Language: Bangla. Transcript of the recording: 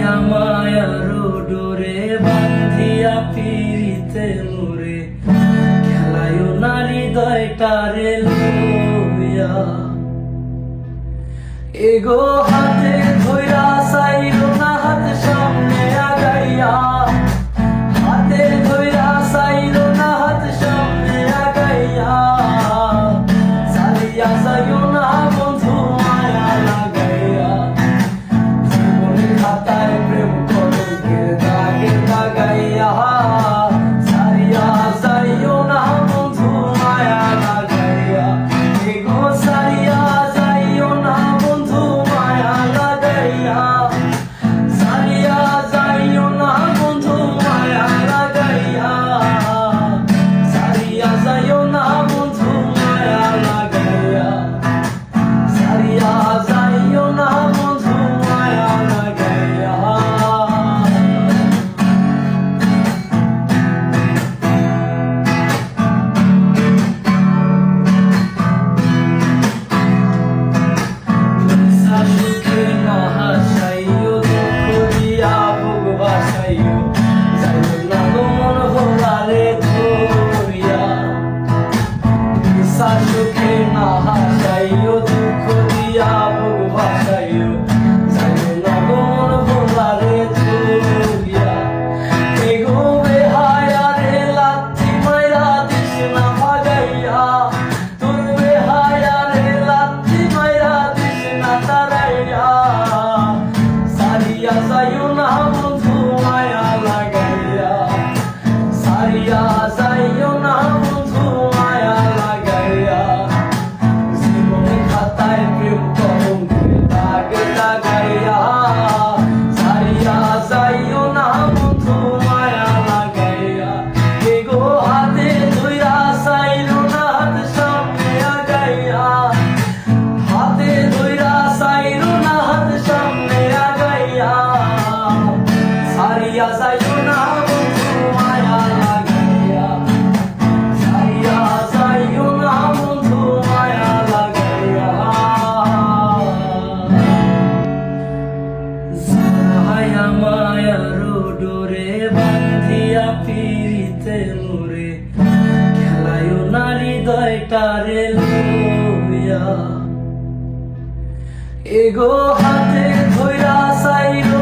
মায়া মায়ার ডোরে বান্ধিয়া পিরিতে মোরে খেলায় নারী দয়টারে লইয়া এগো হাতে ধইরা চাইলো না হাত সামনে আগাইয়া হাতে ধইরা চাইলো না হাত সামনে আগাইয়া চালিয়া যাইও না বন্ধু মায়া লাগাইয়া জীবনের খাতায় প্রেম কলঙ্কের দাগে লাগাইয়া সারিয়া যাইও না বন্ধু মায়া লাগাইয়া এগো সারিয়া যাইও না বন্ধু মায়া লাগাইয়া সারিয়া যাইও না বন্ধু মায়া লাগাইয়া সারিয়া যাইও না বন্ধু মায়া লাগাইয়া সারিয়া যাইও না বন্ধু মায়া লাগাইয়া সুখে না হাসাইও দুঃখ দিয়া ভোগ বাসাইও যাইও না গো মন ভোলারে ধরিয়া সুখে না হাসাইও দুঃখ দিয়া ভোগ বাসাইও যাইও না গো মন ভোলারে ধরিয়া এগো বেহায়া রে লাথি মাইরা দিস না ভাগাইয়া তোর বেহায়া রে লাথি মাইরা দিস না তারাইয়া সারিয়া যাইও না বন্ধু মায়া লাগাইয়া সারিয়া যাইও না বন্ধু মায়া লাগাইয়া জীবনের খাতায় প্রেম কলঙ্কের দাগ লাগাইয়া সারিয়া যাইও না বন্ধু মায়া লাগাইয়া এগো হাতে ধইরা চাইলো না হাত সামনে আগাইয়া হাতে ধইরা চাইলো না হাত সামনে আগাইয়া সারিয়া যাইও না বন্ধু মায়া লাগাইয়া সারিয়া যাইও না বন্ধু মায়া লাগাইয়া মায়া মায়ার ডোরে বান্ধিয়া পিরিতে মোরে খেলায় নারী দয়টারে লইয়া এগো হাতে ধইরা চাইলো